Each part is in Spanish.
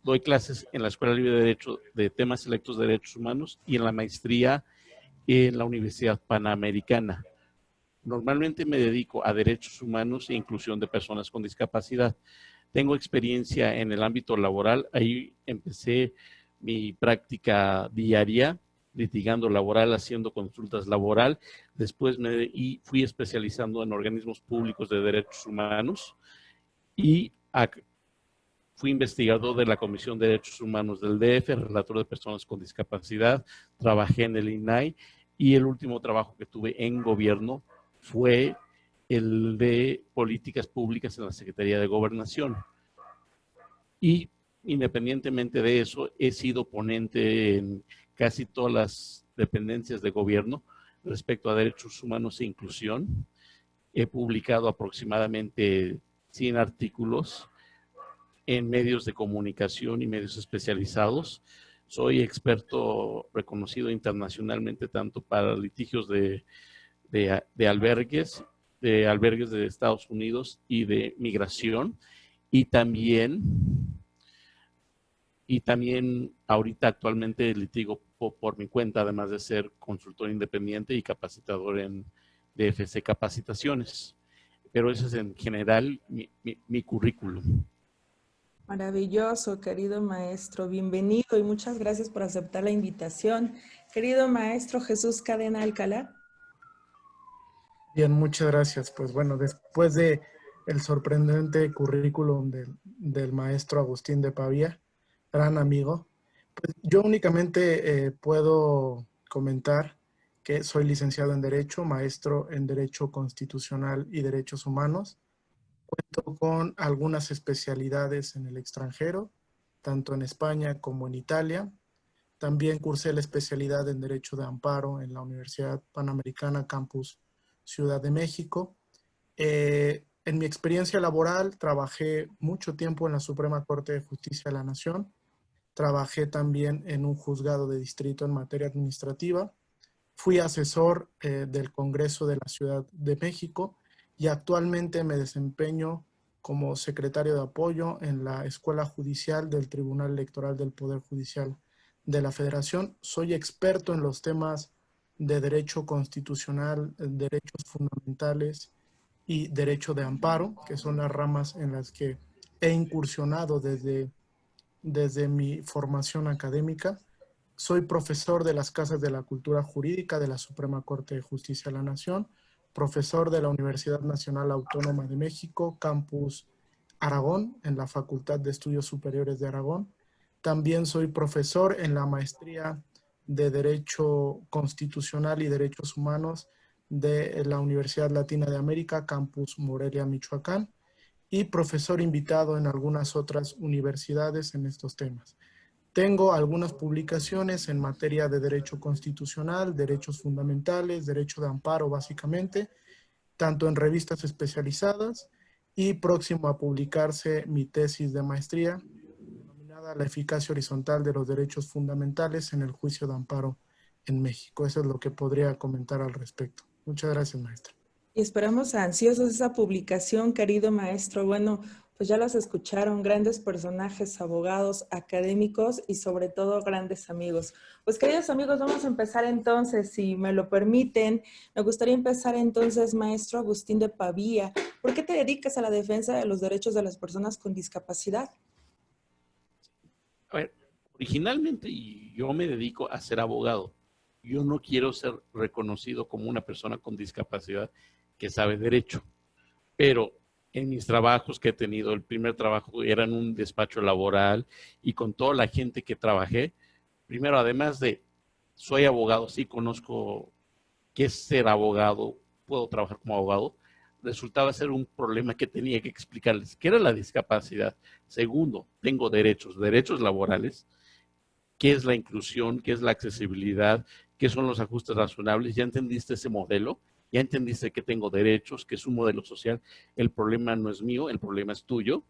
doy clases en la Escuela Libre de Derecho de temas selectos de derechos humanos y en la maestría en la Universidad Panamericana. Normalmente me dedico a derechos humanos e inclusión de personas con discapacidad. Tengo experiencia en el ámbito laboral. Ahí empecé mi práctica diaria litigando laboral, haciendo consultas laboral. Después fui especializando en organismos públicos de derechos humanos y fui investigador de la Comisión de Derechos Humanos del DF, relator de personas con discapacidad. Trabajé en el INAI y el último trabajo que tuve en gobierno fue el de políticas públicas en la Secretaría de Gobernación. Y independientemente de eso, he sido ponente en casi todas las dependencias de gobierno respecto a derechos humanos e inclusión. He publicado aproximadamente 100 artículos en medios de comunicación y medios especializados. Soy experto reconocido internacionalmente tanto para litigios de albergues de Estados Unidos y de migración, y también ahorita actualmente litigo por mi cuenta, además de ser consultor independiente y capacitador en DFC Capacitaciones. Pero ese es en general mi currículum. Maravilloso, querido maestro. Bienvenido y muchas gracias por aceptar la invitación. Querido maestro Jesús Cadena Alcalá. Bien, muchas gracias. Pues bueno, después de el sorprendente currículum del maestro Agustín de Pavía, gran amigo, pues yo únicamente puedo comentar que soy licenciado en Derecho, maestro en Derecho Constitucional y Derechos Humanos. Cuento con algunas especialidades en el extranjero, tanto en España como en Italia. También cursé la especialidad en Derecho de Amparo en la Universidad Panamericana Campus Ciudad de México. En mi experiencia laboral trabajé mucho tiempo en la Suprema Corte de Justicia de la Nación. Trabajé también en un juzgado de distrito en materia administrativa. Fui asesor del Congreso de la Ciudad de México y actualmente me desempeño como secretario de apoyo en la Escuela Judicial del Tribunal Electoral del Poder Judicial de la Federación. Soy experto en los temas de derecho constitucional, derechos fundamentales y derecho de amparo, que son las ramas en las que he incursionado desde mi formación académica. Soy profesor de las Casas de la Cultura Jurídica de la Suprema Corte de Justicia de la Nación, profesor de la Universidad Nacional Autónoma de México, Campus Aragón, en la Facultad de Estudios Superiores de Aragón. También soy profesor en la maestría de Derecho Constitucional y Derechos Humanos de la Universidad Latina de América, Campus Morelia, Michoacán, y profesor invitado en algunas otras universidades en estos temas. Tengo algunas publicaciones en materia de derecho constitucional, derechos fundamentales, derecho de amparo básicamente, tanto en revistas especializadas, y próximo a publicarse mi tesis de maestría, denominada La eficacia horizontal de los derechos fundamentales en el juicio de amparo en México. Eso es lo que podría comentar al respecto. Muchas gracias, maestra. Y esperamos ansiosos esa publicación, querido maestro. Bueno, pues ya los escucharon, grandes personajes, abogados, académicos y sobre todo grandes amigos. Pues queridos amigos, vamos a empezar entonces, si me lo permiten. Me gustaría empezar entonces, maestro Agustín de Pavía. ¿Por qué te dedicas a la defensa de los derechos de las personas con discapacidad? A ver, originalmente yo me dedico a ser abogado. Yo no quiero ser reconocido como una persona con discapacidad que sabe derecho, pero en mis trabajos que he tenido, el primer trabajo era en un despacho laboral y con toda la gente que trabajé, primero, además de soy abogado, sí conozco qué es ser abogado, puedo trabajar como abogado, resultaba ser un problema que tenía que explicarles, qué era la discapacidad. Segundo, tengo derechos laborales, qué es la inclusión, qué es la accesibilidad, qué son los ajustes razonables. ¿Ya entendiste ese modelo? ¿Ya entendiste que tengo derechos, que es un modelo social? El problema no es mío, el problema es tuyo.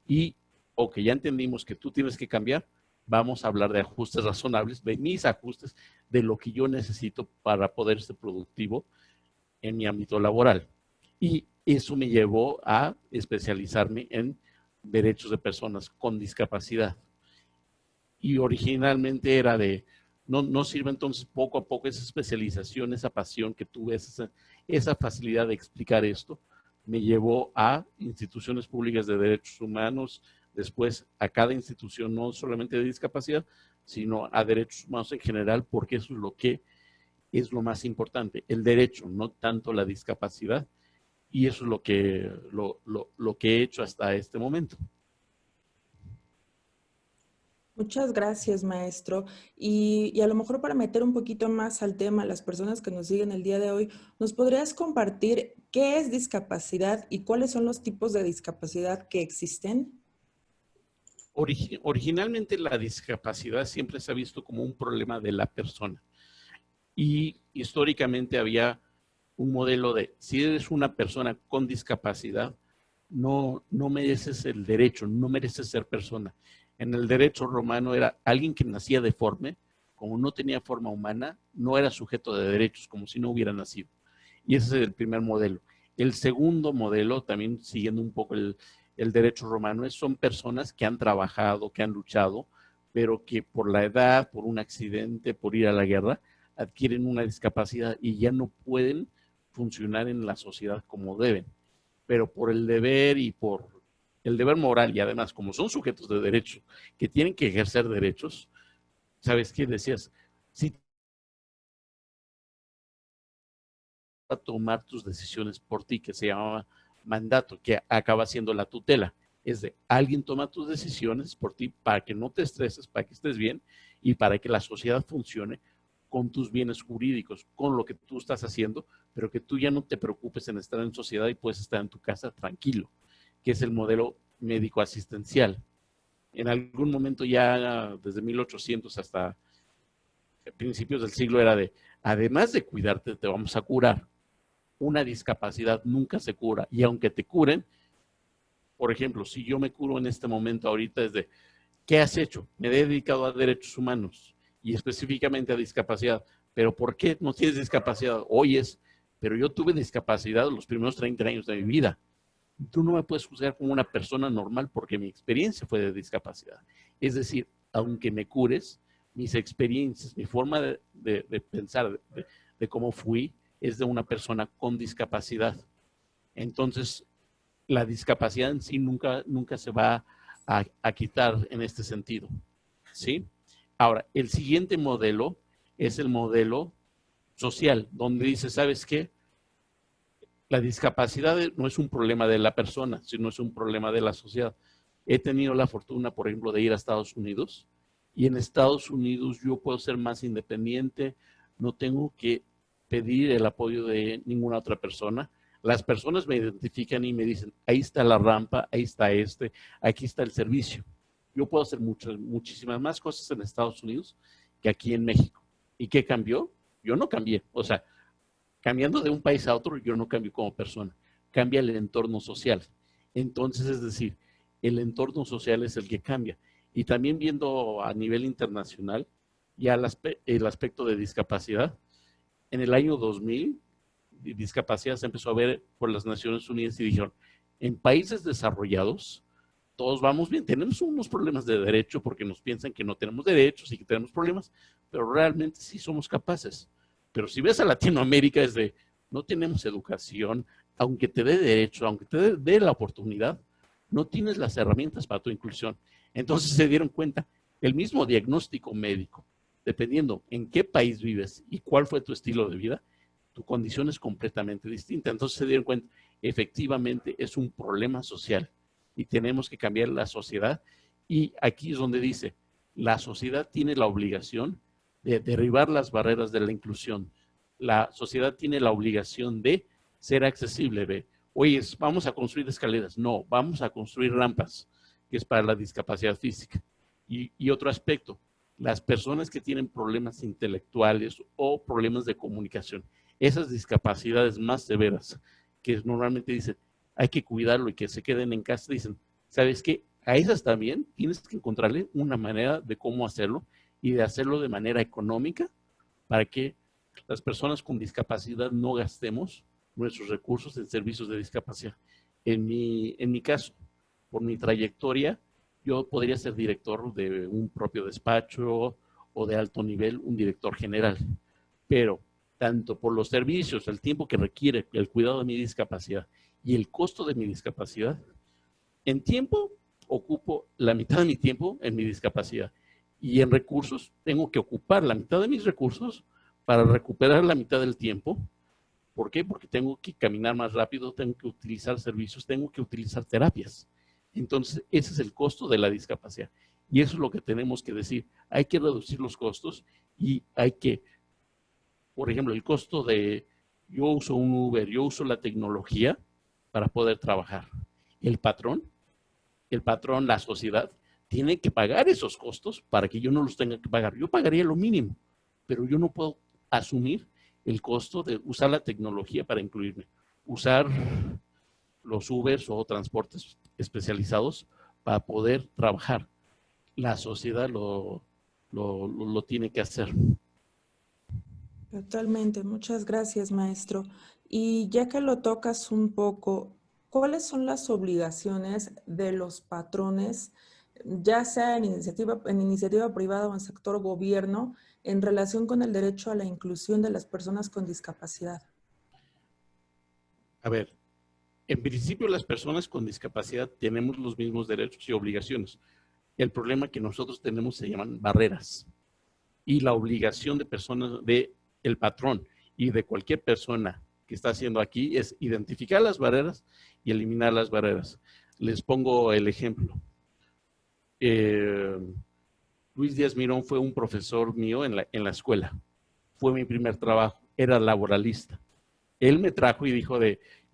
Y, ok, ya entendimos que tú tienes que cambiar, vamos a hablar de ajustes razonables, de mis ajustes, de lo que yo necesito para poder ser productivo en mi ámbito laboral. Y eso me llevó a especializarme en derechos de personas con discapacidad. y originalmente era de, no sirve entonces poco a poco esa especialización, esa pasión que tuve, esa facilidad de explicar esto, me llevó a instituciones públicas de derechos humanos, después a cada institución, no solamente de discapacidad, sino a derechos humanos en general, porque eso es lo que es lo más importante, el derecho, no tanto la discapacidad, y eso es lo que he hecho hasta este momento. Muchas gracias, maestro. Y a lo mejor para meter un poquito más al tema, las personas que nos siguen el día de hoy, ¿nos podrías compartir qué es discapacidad y cuáles son los tipos de discapacidad que existen? Originalmente la discapacidad siempre se ha visto como un problema de la persona. Y históricamente había un modelo de, si eres una persona con discapacidad, no mereces el derecho, no mereces ser persona. En el derecho romano era alguien que nacía deforme, como no tenía forma humana, no era sujeto de derechos, como si no hubiera nacido. Y ese es el primer modelo. El segundo modelo, también siguiendo un poco el derecho romano, son personas que han trabajado, que han luchado, pero que por la edad, por un accidente, por ir a la guerra, adquieren una discapacidad y ya no pueden funcionar en la sociedad como deben. Pero por el deber y por el deber moral y además como son sujetos de derecho que tienen que ejercer derechos, ¿sabes qué decías? Si a tomar tus decisiones por ti, que se llamaba mandato, que acaba siendo la tutela. Es de alguien toma tus decisiones por ti para que no te estreses, para que estés bien y para que la sociedad funcione con tus bienes jurídicos, con lo que tú estás haciendo, pero que tú ya no te preocupes en estar en sociedad y puedes estar en tu casa tranquilo, que es el modelo médico asistencial. En algún momento ya desde 1800 hasta principios del siglo era de, además de cuidarte, te vamos a curar. Una discapacidad nunca se cura y aunque te curen, por ejemplo, si yo me curo en este momento ahorita es de, ¿qué has hecho? Me he dedicado a derechos humanos y específicamente a discapacidad, pero ¿por qué no tienes discapacidad? Oyes, pero yo tuve discapacidad los primeros 30 años de mi vida. Tú no me puedes juzgar como una persona normal porque mi experiencia fue de discapacidad. Es decir, aunque me cures, mis experiencias, mi forma de pensar, de cómo fui, es de una persona con discapacidad. Entonces, la discapacidad en sí nunca se va a quitar en este sentido. ¿Sí? Ahora, el siguiente modelo es el modelo social, donde dice, ¿sabes qué? La discapacidad no es un problema de la persona, sino es un problema de la sociedad. He tenido la fortuna, por ejemplo, de ir a Estados Unidos y en Estados Unidos yo puedo ser más independiente, no tengo que pedir el apoyo de ninguna otra persona. Las personas me identifican y me dicen, ahí está la rampa, ahí está aquí está el servicio. Yo puedo hacer muchísimas más cosas en Estados Unidos que aquí en México. ¿Y qué cambió? Yo no cambié. O sea, cambiando de un país a otro, yo no cambio como persona, cambia el entorno social. Entonces, es decir, el entorno social es el que cambia. Y también viendo a nivel internacional, ya el aspecto de discapacidad, en el año 2000, discapacidad se empezó a ver por las Naciones Unidas y dijeron, en países desarrollados, todos vamos bien, tenemos unos problemas de derecho porque nos piensan que no tenemos derechos y que tenemos problemas, pero realmente sí somos capaces. Pero si ves a Latinoamérica es de, no tenemos educación, aunque te dé derecho, aunque te dé la oportunidad, no tienes las herramientas para tu inclusión. Entonces se dieron cuenta, el mismo diagnóstico médico, dependiendo en qué país vives y cuál fue tu estilo de vida, tu condición es completamente distinta. Entonces se dieron cuenta, efectivamente es un problema social y tenemos que cambiar la sociedad. Y aquí es donde dice, la sociedad tiene la obligación de derribar las barreras de la inclusión. La sociedad tiene la obligación de ser accesible. ¿Ve? Oye, vamos a construir escaleras. No, vamos a construir rampas, que es para la discapacidad física. Y otro aspecto, las personas que tienen problemas intelectuales o problemas de comunicación, esas discapacidades más severas, que normalmente dicen, hay que cuidarlo y que se queden en casa, dicen, ¿sabes qué? A esas también tienes que encontrarle una manera de cómo hacerlo y de hacerlo de manera económica para que las personas con discapacidad no gastemos nuestros recursos en servicios de discapacidad. En mi caso, por mi trayectoria, Yo podría ser director de un propio despacho o de alto nivel, un director general, pero tanto por los servicios, el tiempo que requiere el cuidado de mi discapacidad y el costo de mi discapacidad, en tiempo ocupo la mitad de mi tiempo en mi discapacidad y en recursos tengo que ocupar la mitad de mis recursos para recuperar la mitad del tiempo. ¿Por qué? Porque tengo que caminar más rápido, tengo que utilizar servicios, tengo que utilizar terapias. Entonces, ese es el costo de la discapacidad. Y eso es lo que tenemos que decir. Hay que reducir los costos y hay que, por ejemplo, el costo de, yo uso un Uber, yo uso la tecnología para poder trabajar. El patrón, la sociedad, tiene que pagar esos costos para que yo no los tenga que pagar. Yo pagaría lo mínimo, pero yo no puedo asumir el costo de usar la tecnología para incluirme. Usar los Ubers o transportes especializados para poder trabajar. La sociedad lo tiene que hacer. Totalmente, muchas gracias, maestro. Y ya que lo tocas un poco, ¿cuáles son las obligaciones de los patrones, ya sea en iniciativa privada o en sector gobierno, en relación con el derecho a la inclusión de las personas con discapacidad? A ver, en principio las personas con discapacidad tenemos los mismos derechos y obligaciones. El problema que nosotros tenemos se llaman barreras. Y la obligación de personas, del patrón y de cualquier persona que está haciendo aquí es identificar las barreras y eliminar las barreras. Les pongo el ejemplo. Luis Díaz Mirón fue un profesor mío en la escuela. Fue mi primer trabajo, era laboralista. Él me trajo y dijo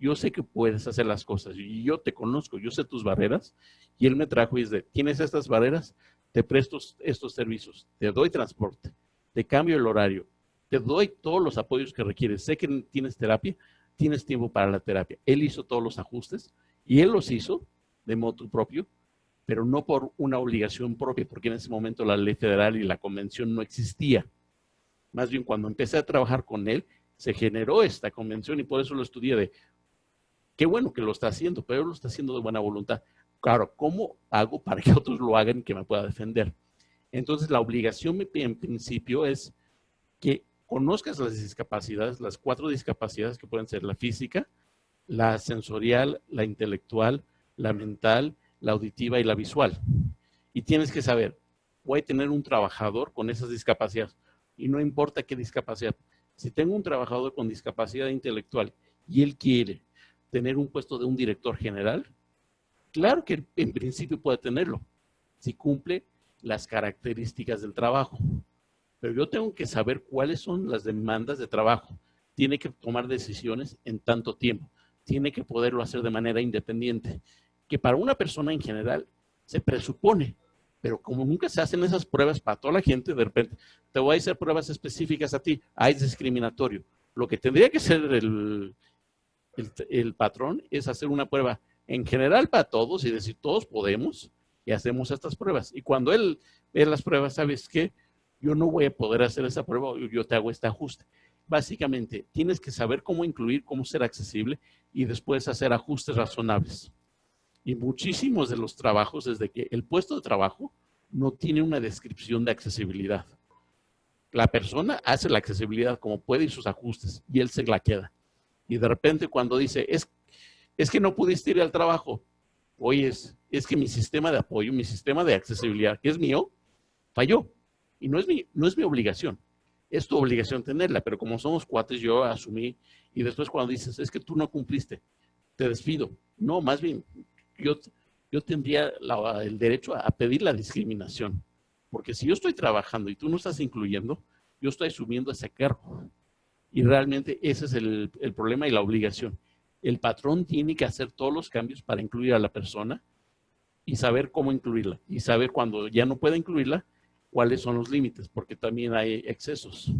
yo sé que puedes hacer las cosas y yo te conozco, yo sé tus barreras. Y él me trajo y dice, tienes estas barreras, te presto estos servicios, te doy transporte, te cambio el horario, te doy todos los apoyos que requieres. Sé que tienes terapia, tienes tiempo para la terapia. Él hizo todos los ajustes y él los hizo de motu propio, pero no por una obligación propia, porque en ese momento la ley federal y la convención no existía. Más bien, cuando empecé a trabajar con él, se generó esta convención y por eso lo estudié qué bueno que lo está haciendo, pero él lo está haciendo de buena voluntad. Claro, ¿cómo hago para que otros lo hagan y que me pueda defender? Entonces, la obligación en principio es que conozcas las discapacidades, las 4 discapacidades que pueden ser la física, la sensorial, la intelectual, la mental, la auditiva y la visual. Y tienes que saber, voy a tener un trabajador con esas discapacidades y no importa qué discapacidad. Si tengo un trabajador con discapacidad intelectual y él quiere tener un puesto de un director general, claro que en principio puede tenerlo, si cumple las características del trabajo. Pero yo tengo que saber cuáles son las demandas de trabajo. Tiene que tomar decisiones en tanto tiempo. Tiene que poderlo hacer de manera independiente. Que para una persona en general se presupone, pero como nunca se hacen esas pruebas para toda la gente, de repente te voy a hacer pruebas específicas a ti. Es discriminatorio. Lo que tendría que ser el patrón es hacer una prueba en general para todos y decir todos podemos y hacemos estas pruebas. Y cuando él ve las pruebas, ¿sabes qué? Yo no voy a poder hacer esa prueba, yo te hago este ajuste. Básicamente, tienes que saber cómo incluir, cómo ser accesible y después hacer ajustes razonables. Y muchísimos de los trabajos, desde que el puesto de trabajo no tiene una descripción de accesibilidad. La persona hace la accesibilidad como puede y sus ajustes, y él se la queda. Y de repente cuando dice, es que no pudiste ir al trabajo, oye, es que mi sistema de apoyo, mi sistema de accesibilidad, que es mío, falló. Y no es mi obligación, es tu obligación tenerla, pero como somos cuates, yo asumí, y después cuando dices, es que tú no cumpliste, te despido. No, más bien, yo tendría el derecho a pedir la discriminación, porque si yo estoy trabajando y tú no estás incluyendo, yo estoy asumiendo ese cargo. Y realmente ese es el problema y la obligación. El patrón tiene que hacer todos los cambios para incluir a la persona y saber cómo incluirla, y saber cuando ya no pueda incluirla, cuáles son los límites, porque también hay excesos.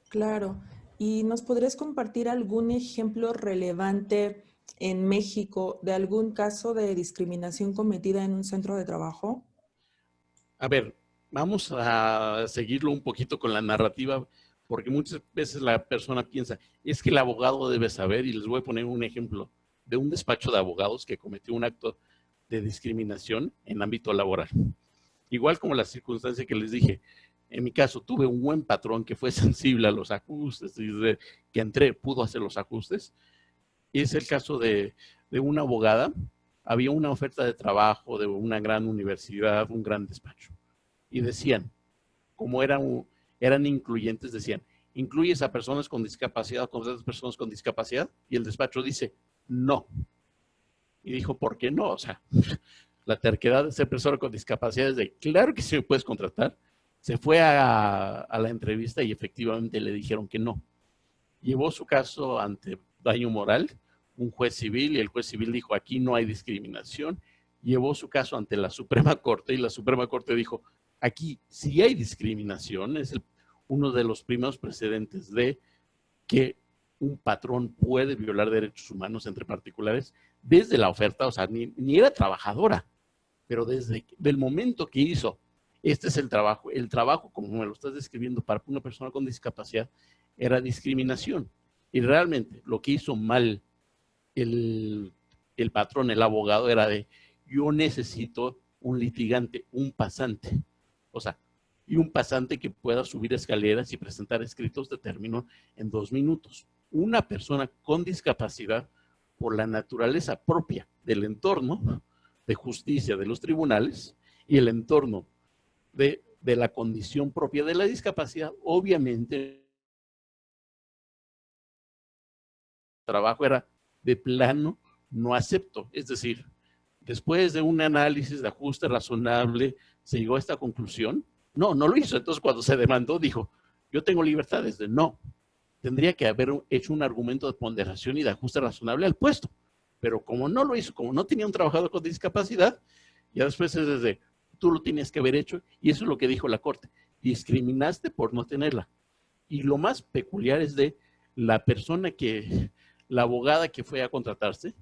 Claro. ¿Y nos podrías compartir algún ejemplo relevante en México de algún caso de discriminación cometida en un centro de trabajo? A ver, vamos a seguirlo un poquito con la narrativa, porque muchas veces la persona piensa, es que el abogado debe saber, y les voy a poner un ejemplo de un despacho de abogados que cometió un acto de discriminación en ámbito laboral. Igual como la circunstancia que les dije, en mi caso tuve un buen patrón que fue sensible a los ajustes, y desde que entré pudo hacer los ajustes. Es el caso de una abogada. Había una oferta de trabajo de una gran universidad, un gran despacho. Y decían, como eran incluyentes, decían, ¿incluyes a personas con discapacidad o con otras personas con discapacidad? Y el despacho dice, no. Y dijo, ¿por qué no? O sea, la terquedad de ser persona con discapacidad es de, claro que sí me puedes contratar. Se fue a la entrevista y efectivamente le dijeron que no. Llevó su caso ante daño moral, un juez civil, y el juez civil dijo, aquí no hay discriminación. Llevó su caso ante la Suprema Corte y la Suprema Corte dijo, aquí sí hay discriminación. Es uno de los primeros precedentes de que un patrón puede violar derechos humanos entre particulares desde la oferta, o sea, ni era trabajadora, pero desde el momento que hizo, este es el trabajo como me lo estás describiendo para una persona con discapacidad, era discriminación. Y realmente lo que hizo mal el patrón, el abogado, era de, yo necesito un litigante, un pasante. O sea, y un pasante que pueda subir escaleras y presentar escritos de término en 2 minutos. Una persona con discapacidad, por la naturaleza propia del entorno de justicia de los tribunales y el entorno de la condición propia de la discapacidad, obviamente el trabajo era de plano no acepto. Es decir, después de un análisis de ajuste razonable, se llegó a esta conclusión. No lo hizo. Entonces, cuando se demandó, dijo, yo tengo libertades de no. Tendría que haber hecho un argumento de ponderación y de ajuste razonable al puesto. Pero como no lo hizo, como no tenía un trabajador con discapacidad, ya después es desde, tú lo tienes que haber hecho, y eso es lo que dijo la Corte. Discriminaste por no tenerla. Y lo más peculiar es de la persona la abogada que fue a contratarse,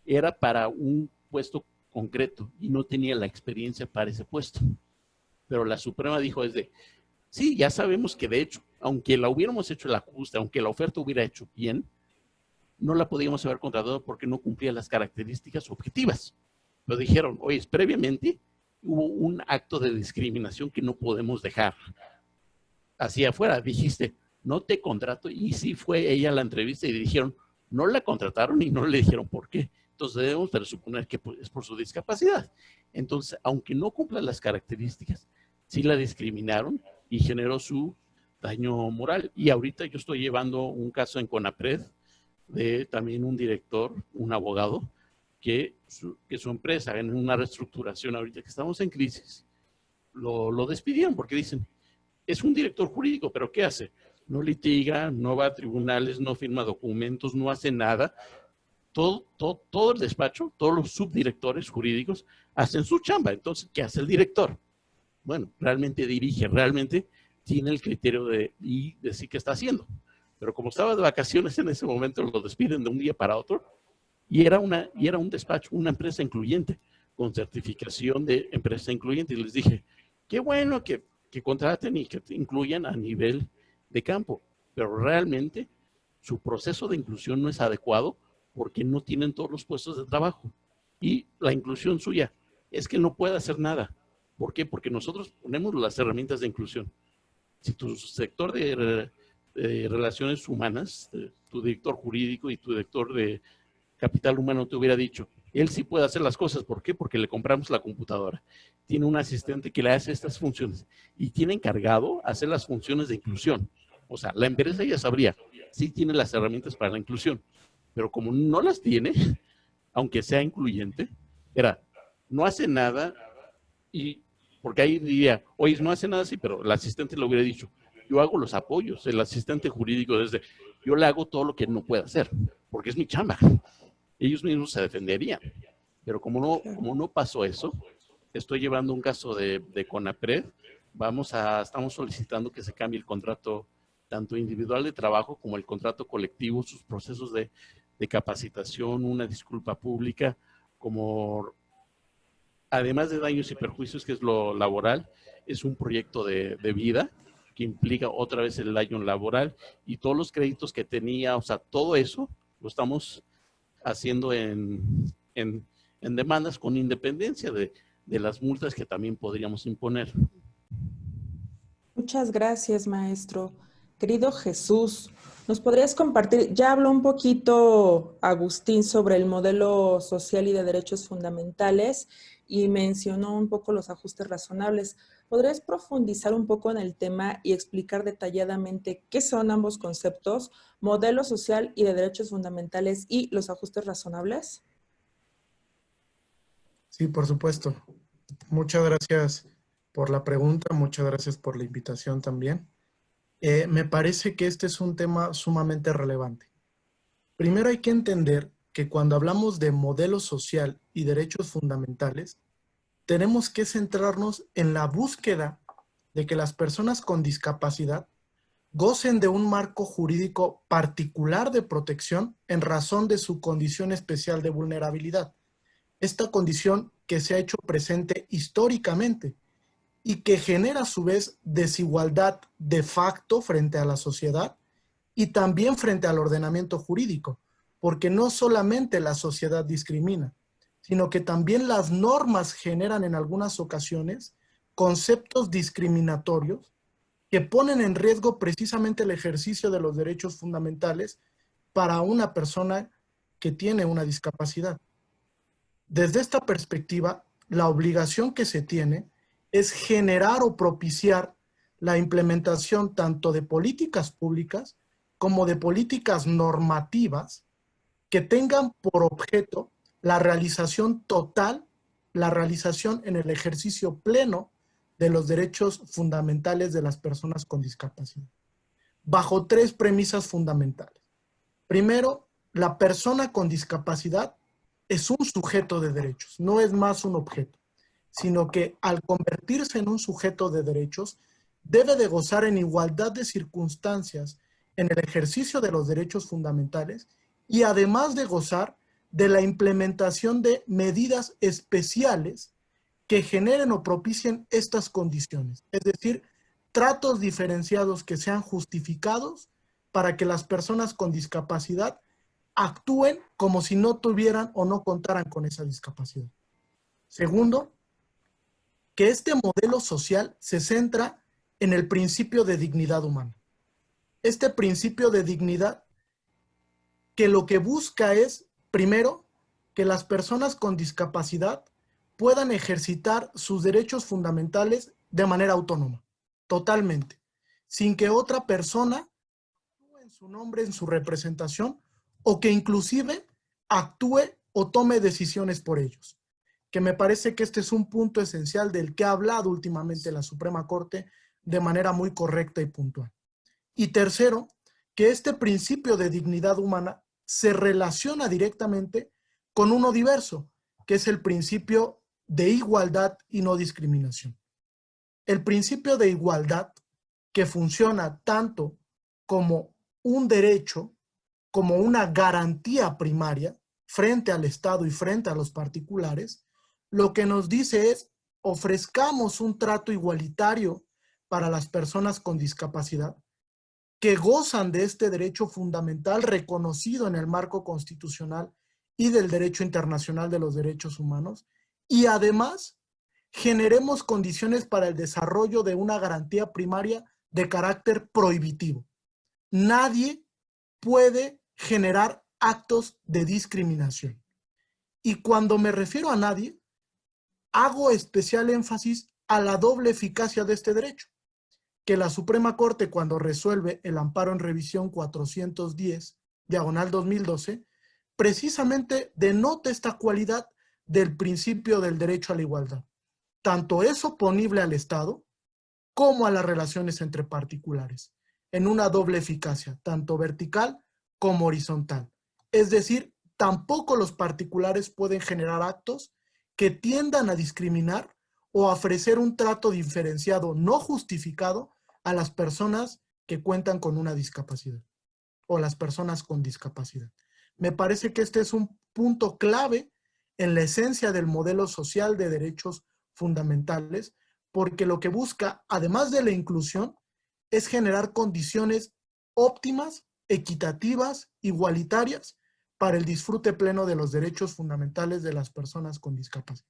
era para un puesto concreto y no tenía la experiencia para ese puesto. Pero la Suprema dijo sí, ya sabemos que de hecho, aunque la hubiéramos hecho el ajuste, aunque la oferta hubiera hecho bien, no la podíamos haber contratado porque no cumplía las características objetivas. Pero dijeron, oye, previamente hubo un acto de discriminación que no podemos dejar hacia afuera. Dijiste, no te contrato, y sí fue ella a la entrevista y dijeron, no la contrataron y no le dijeron por qué. Entonces debemos presuponer que es por su discapacidad. Entonces, aunque no cumpla las características, sí la discriminaron y generó su daño moral. Y ahorita yo estoy llevando un caso en CONAPRED de también un director, un abogado, que su empresa en una reestructuración ahorita que estamos en crisis, lo despidieron porque dicen, es un director jurídico, pero ¿qué hace? No litiga, no va a tribunales, no firma documentos, no hace nada. Todo el despacho, todos los subdirectores jurídicos hacen su chamba. Entonces, ¿qué hace el director? Bueno, realmente dirige, realmente tiene el criterio de decir qué está haciendo. Pero como estaba de vacaciones en ese momento, lo despiden de un día para otro, y era un despacho, una empresa incluyente, con certificación de empresa incluyente. Y les dije, qué bueno que contraten y que te incluyan a nivel de campo, pero realmente su proceso de inclusión no es adecuado porque no tienen todos los puestos de trabajo. Y la inclusión suya es que no puede hacer nada. ¿Por qué? Porque nosotros ponemos las herramientas de inclusión. Si tu sector de relaciones humanas, tu director jurídico y tu director de capital humano te hubiera dicho, él sí puede hacer las cosas. ¿Por qué? Porque le compramos la computadora. Tiene un asistente que le hace estas funciones y tiene encargado hacer las funciones de inclusión. O sea, la empresa ya sabría, sí tiene las herramientas para la inclusión, pero como no las tiene, aunque sea incluyente, no hace nada, y porque ahí diría, oye, no hace nada, sí, pero el asistente le hubiera dicho, yo hago los apoyos, el asistente jurídico yo le hago todo lo que no puede hacer, porque es mi chamba. Ellos mismos se defenderían. Pero como no pasó eso, estoy llevando un caso de CONAPRED. Estamos solicitando que se cambie el contrato tanto individual de trabajo como el contrato colectivo, sus procesos de capacitación, una disculpa pública, como además de daños y perjuicios, que es lo laboral, es un proyecto de vida que implica otra vez el daño laboral y todos los créditos que tenía, o sea, todo eso lo estamos haciendo en en demandas con independencia de las multas que también podríamos imponer. Muchas gracias, maestro. Querido Jesús, ¿nos podrías compartir? Ya habló un poquito Agustín sobre el modelo social y de derechos fundamentales y mencionó un poco los ajustes razonables. ¿Podrías profundizar un poco en el tema y explicar detalladamente qué son ambos conceptos, modelo social y de derechos fundamentales y los ajustes razonables? Sí, por supuesto. Muchas gracias por la pregunta, muchas gracias por la invitación también. Me parece que este es un tema sumamente relevante. Primero hay que entender que cuando hablamos de modelo social y derechos fundamentales, tenemos que centrarnos en la búsqueda de que las personas con discapacidad gocen de un marco jurídico particular de protección en razón de su condición especial de vulnerabilidad. Esta condición que se ha hecho presente históricamente y que genera a su vez desigualdad de facto frente a la sociedad y también frente al ordenamiento jurídico, porque no solamente la sociedad discrimina, sino que también las normas generan en algunas ocasiones conceptos discriminatorios que ponen en riesgo precisamente el ejercicio de los derechos fundamentales para una persona que tiene una discapacidad. Desde esta perspectiva, la obligación que se tiene es generar o propiciar la implementación tanto de políticas públicas como de políticas normativas que tengan por objeto la realización total, la realización en el ejercicio pleno de los derechos fundamentales de las personas con discapacidad, bajo tres premisas fundamentales. Primero, la persona con discapacidad es un sujeto de derechos, no es más un objeto, sino que al convertirse en un sujeto de derechos, debe de gozar en igualdad de circunstancias en el ejercicio de los derechos fundamentales y además de gozar de la implementación de medidas especiales que generen o propicien estas condiciones, es decir, tratos diferenciados que sean justificados para que las personas con discapacidad actúen como si no tuvieran o no contaran con esa discapacidad. Segundo, que este modelo social se centra en el principio de dignidad humana. Este principio de dignidad que lo que busca es, primero, que las personas con discapacidad puedan ejercitar sus derechos fundamentales de manera autónoma, totalmente, sin que otra persona actúe en su nombre, en su representación, o que inclusive actúe o tome decisiones por ellos. Que me parece que este es un punto esencial del que ha hablado últimamente la Suprema Corte de manera muy correcta y puntual. Y tercero, que este principio de dignidad humana se relaciona directamente con uno diverso, que es el principio de igualdad y no discriminación. El principio de igualdad, que funciona tanto como un derecho, como una garantía primaria frente al Estado y frente a los particulares, lo que nos dice es ofrezcamos un trato igualitario para las personas con discapacidad que gozan de este derecho fundamental reconocido en el marco constitucional y del derecho internacional de los derechos humanos, y además generemos condiciones para el desarrollo de una garantía primaria de carácter prohibitivo. Nadie puede generar actos de discriminación. Y cuando me refiero a nadie, hago especial énfasis a la doble eficacia de este derecho, que la Suprema Corte, cuando resuelve el amparo en revisión 410/2012, precisamente denota esta cualidad del principio del derecho a la igualdad. Tanto es oponible al Estado como a las relaciones entre particulares, en una doble eficacia, tanto vertical como horizontal. Es decir, tampoco los particulares pueden generar actos que tiendan a discriminar o a ofrecer un trato diferenciado no justificado a las personas que cuentan con una discapacidad o las personas con discapacidad. Me parece que este es un punto clave en la esencia del modelo social de derechos fundamentales, porque lo que busca, además de la inclusión, es generar condiciones óptimas, equitativas, igualitarias, para el disfrute pleno de los derechos fundamentales de las personas con discapacidad.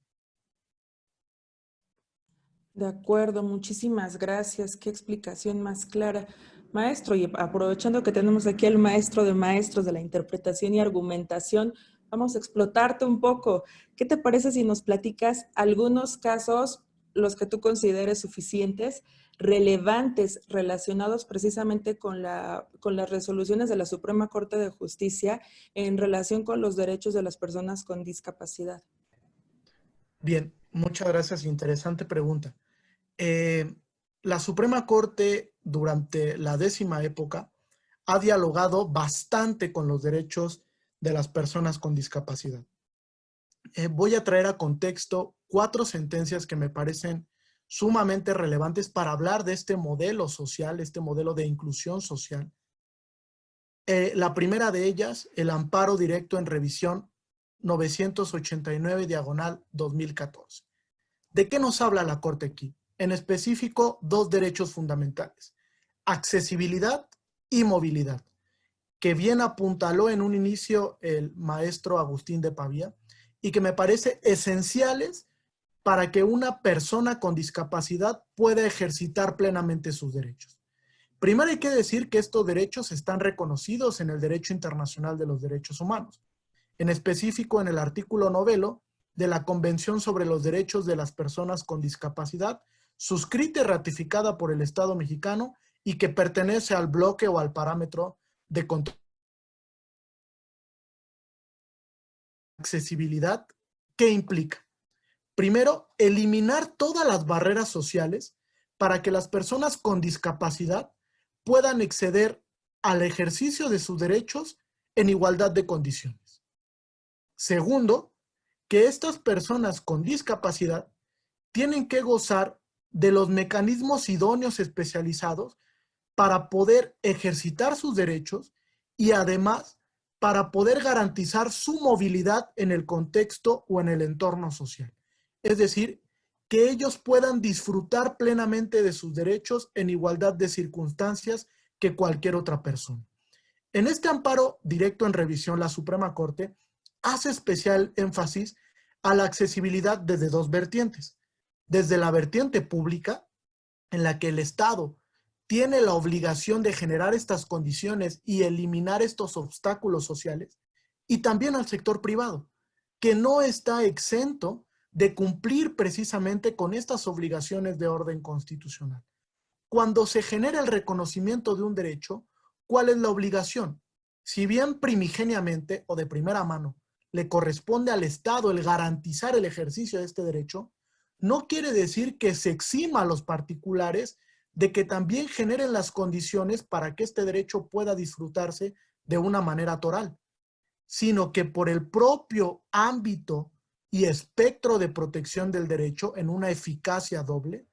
De acuerdo, muchísimas gracias. Qué explicación más clara. Maestro, y aprovechando que tenemos aquí al maestro de maestros de la interpretación y argumentación, vamos a explotarte un poco. ¿Qué te parece si nos platicas algunos casos, los que tú consideres suficientes, relevantes, relacionados precisamente con las resoluciones de la Suprema Corte de Justicia en relación con los derechos de las personas con discapacidad? Bien, muchas gracias. Interesante pregunta. La Suprema Corte durante la 10ª época ha dialogado bastante con los derechos de las personas con discapacidad. Voy a traer a contexto 4 sentencias que me parecen sumamente relevantes para hablar de este modelo social, este modelo de inclusión social. La primera de ellas, el amparo directo en revisión 989/2014. ¿De qué nos habla la Corte aquí? En específico, 2 derechos fundamentales: accesibilidad y movilidad, que bien apuntaló en un inicio el maestro Agustín de Pavía y que me parece esenciales para que una persona con discapacidad pueda ejercitar plenamente sus derechos. Primero hay que decir que estos derechos están reconocidos en el derecho internacional de los derechos humanos, en específico en el artículo 9 de la Convención sobre los Derechos de las Personas con Discapacidad, suscrita y ratificada por el Estado mexicano y que pertenece al bloque o al parámetro de control. Accesibilidad, ¿qué implica? Primero, eliminar todas las barreras sociales para que las personas con discapacidad puedan acceder al ejercicio de sus derechos en igualdad de condiciones. Segundo, que estas personas con discapacidad tienen que gozar de los mecanismos idóneos especializados para poder ejercitar sus derechos y además para poder garantizar su movilidad en el contexto o en el entorno social. Es decir, que ellos puedan disfrutar plenamente de sus derechos en igualdad de circunstancias que cualquier otra persona. En este amparo directo en revisión, la Suprema Corte hace especial énfasis a la accesibilidad desde 2 vertientes. Desde la vertiente pública, en la que el Estado tiene la obligación de generar estas condiciones y eliminar estos obstáculos sociales, y también al sector privado, que no está exento de cumplir precisamente con estas obligaciones de orden constitucional. Cuando se genera el reconocimiento de un derecho, ¿cuál es la obligación? Si bien primigeniamente o de primera mano le corresponde al Estado el garantizar el ejercicio de este derecho, no quiere decir que se exima a los particulares de que también generen las condiciones para que este derecho pueda disfrutarse de una manera toral, sino que por el propio ámbito y espectro de protección del derecho en una eficacia doble,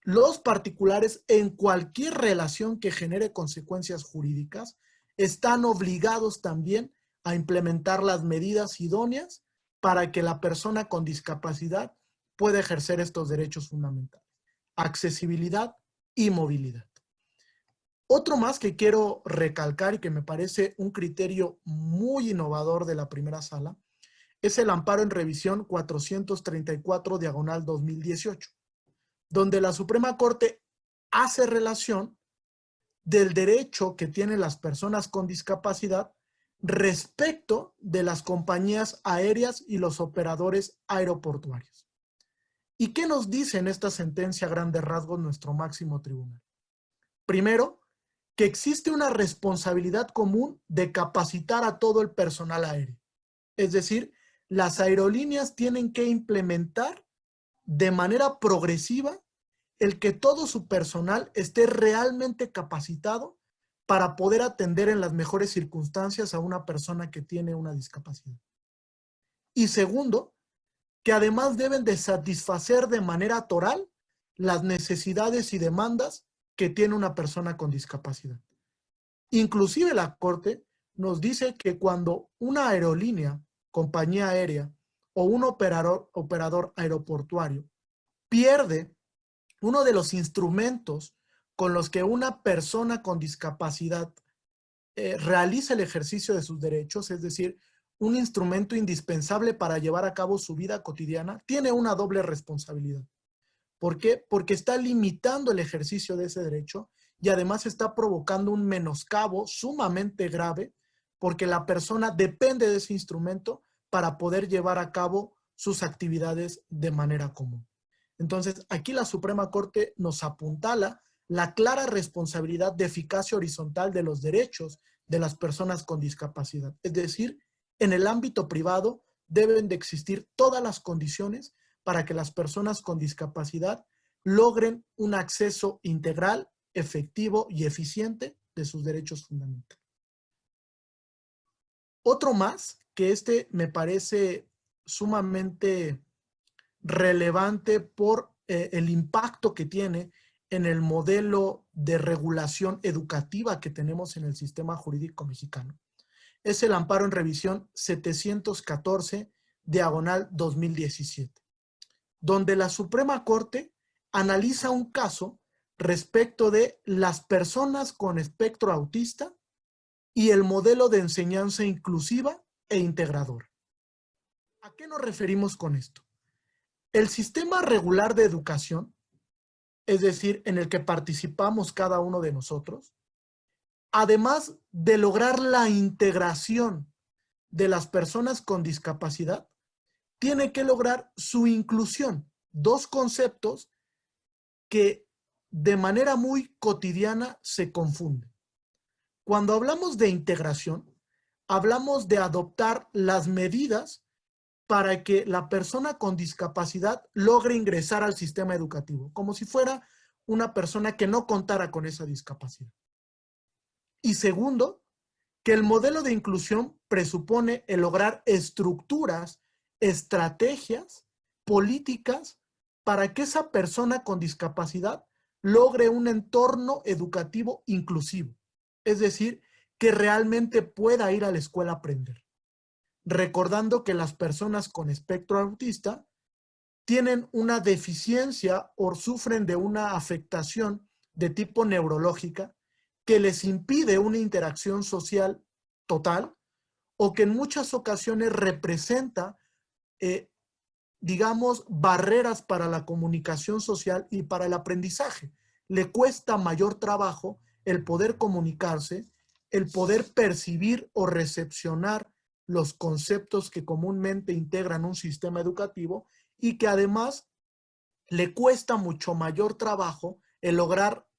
los particulares en cualquier relación que genere consecuencias jurídicas están obligados también a implementar las medidas idóneas para que la persona con discapacidad pueda ejercer estos derechos fundamentales: accesibilidad y movilidad. Otro más que quiero recalcar y que me parece un criterio muy innovador de la primera sala es el amparo en revisión 434/2018, donde la Suprema Corte hace relación del derecho que tienen las personas con discapacidad respecto de las compañías aéreas y los operadores aeroportuarios. ¿Y qué nos dice en esta sentencia a grandes rasgos nuestro máximo tribunal? Primero, que existe una responsabilidad común de capacitar a todo el personal aéreo. Es decir, las aerolíneas tienen que implementar de manera progresiva el que todo su personal esté realmente capacitado para poder atender en las mejores circunstancias a una persona que tiene una discapacidad. Y segundo, que además deben de satisfacer de manera toral las necesidades y demandas que tiene una persona con discapacidad. Inclusive la Corte nos dice que cuando una aerolínea, compañía aérea o un operador aeroportuario pierde uno de los instrumentos con los que una persona con discapacidad realiza el ejercicio de sus derechos, es decir, un instrumento indispensable para llevar a cabo su vida cotidiana, tiene una doble responsabilidad. ¿Por qué? Porque está limitando el ejercicio de ese derecho y además está provocando un menoscabo sumamente grave porque la persona depende de ese instrumento para poder llevar a cabo sus actividades de manera común. Entonces, aquí la Suprema Corte nos apuntala la clara responsabilidad de eficacia horizontal de los derechos de las personas con discapacidad. Es decir, en el ámbito privado deben de existir todas las condiciones para que las personas con discapacidad logren un acceso integral, efectivo y eficiente de sus derechos fundamentales. Otro más, que me parece sumamente relevante por el impacto que tiene en el modelo de regulación educativa que tenemos en el sistema jurídico mexicano, es el amparo en revisión 714/2017, donde la Suprema Corte analiza un caso respecto de las personas con espectro autista y el modelo de enseñanza inclusiva e integrador. ¿A qué nos referimos con esto? El sistema regular de educación, es decir, en el que participamos cada uno de nosotros, además de lograr la integración de las personas con discapacidad, tiene que lograr su inclusión. Dos conceptos que de manera muy cotidiana se confunden. Cuando hablamos de integración, hablamos de adoptar las medidas para que la persona con discapacidad logre ingresar al sistema educativo, como si fuera una persona que no contara con esa discapacidad. Y segundo, que el modelo de inclusión presupone el lograr estructuras, estrategias, políticas para que esa persona con discapacidad logre un entorno educativo inclusivo. Es decir, que realmente pueda ir a la escuela a aprender. Recordando que las personas con espectro autista tienen una deficiencia o sufren de una afectación de tipo neurológica que les impide una interacción social total o que en muchas ocasiones representa, digamos, barreras para la comunicación social y para el aprendizaje. Le cuesta mayor trabajo el poder comunicarse, el poder percibir o recepcionar los conceptos que comúnmente integran un sistema educativo y que además le cuesta mucho mayor trabajo el lograr,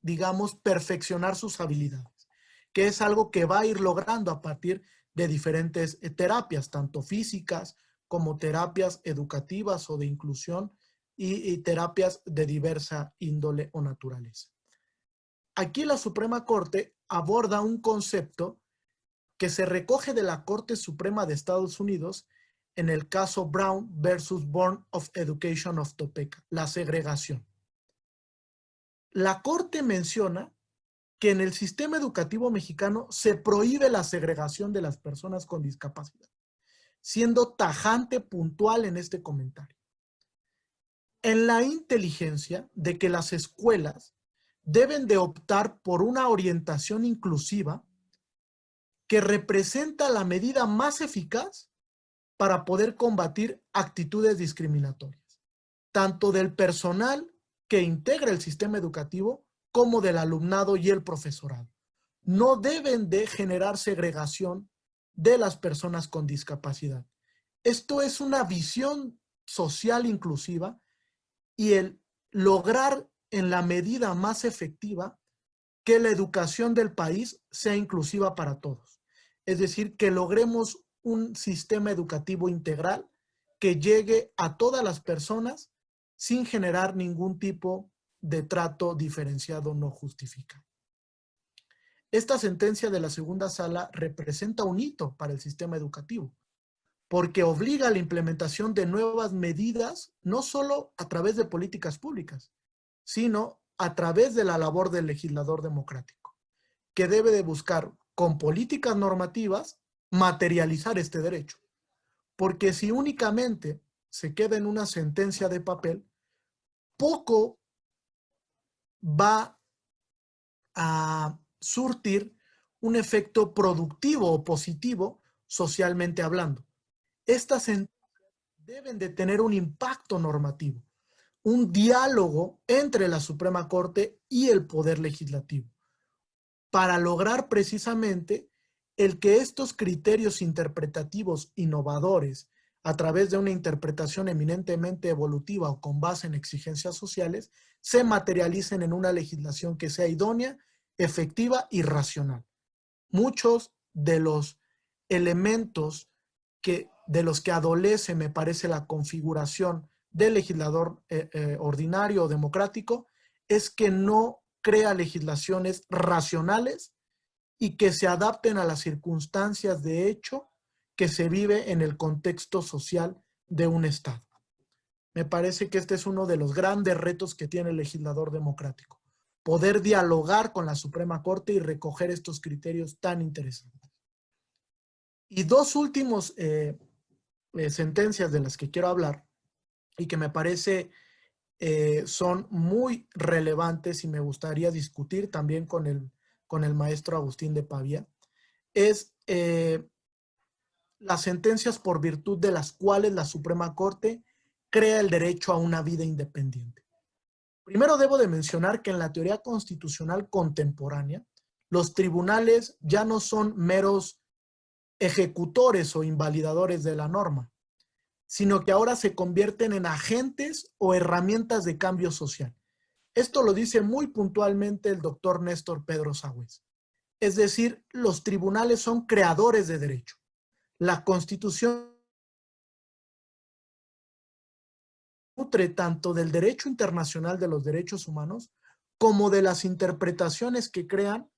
digamos, perfeccionar sus habilidades, que es algo que va a ir logrando a partir de diferentes terapias, tanto físicas como terapias educativas o de inclusión y terapias de diversa índole o naturaleza. Aquí la Suprema Corte aborda un concepto que se recoge de la Corte Suprema de Estados Unidos en el caso Brown versus Board of Education of Topeka, la segregación. La Corte menciona que en el sistema educativo mexicano se prohíbe la segregación de las personas con discapacidad, siendo tajante, puntual en este comentario. En la inteligencia de que las escuelas deben de optar por una orientación inclusiva que representa la medida más eficaz para poder combatir actitudes discriminatorias, tanto del personal que integra el sistema educativo como del alumnado y el profesorado. No deben de generar segregación de las personas con discapacidad. Esto es una visión social inclusiva y el lograr en la medida más efectiva que la educación del país sea inclusiva para todos. Es decir, que logremos un sistema educativo integral que llegue a todas las personas sin generar ningún tipo de trato diferenciado no justificado. Esta sentencia de la segunda sala representa un hito para el sistema educativo, porque obliga a la implementación de nuevas medidas, no solo a través de políticas públicas, sino a través de la labor del legislador democrático, que debe de buscar con políticas normativas materializar este derecho. Porque si únicamente se queda en una sentencia de papel, poco va a surtir un efecto productivo o positivo socialmente hablando. Estas deben de tener un impacto normativo, un diálogo entre la Suprema Corte y el Poder Legislativo, para lograr precisamente el que estos criterios interpretativos innovadores, a través de una interpretación eminentemente evolutiva o con base en exigencias sociales, se materialicen en una legislación que sea idónea, efectiva y racional. Muchos de los elementos de los que adolece, me parece, la configuración del legislador ordinario o democrático, es que no crea legislaciones racionales y que se adapten a las circunstancias de hecho que se vive en el contexto social de un Estado. Me parece que este es uno de los grandes retos que tiene el legislador democrático, poder dialogar con la Suprema Corte y recoger estos criterios tan interesantes. Y dos últimos sentencias de las que quiero hablar y que me parece son muy relevantes y me gustaría discutir también con el maestro Agustín de Pavía, es las sentencias por virtud de las cuales la Suprema Corte crea el derecho a una vida independiente. Primero debo de mencionar que en la teoría constitucional contemporánea, los tribunales ya no son meros ejecutores o invalidadores de la norma, sino que ahora se convierten en agentes o herramientas de cambio social. Esto lo dice muy puntualmente el doctor Néstor Pedro Sagüez. Es decir, los tribunales son creadores de derecho. La Constitución nutre tanto del derecho internacional de los derechos humanos como de las interpretaciones que crean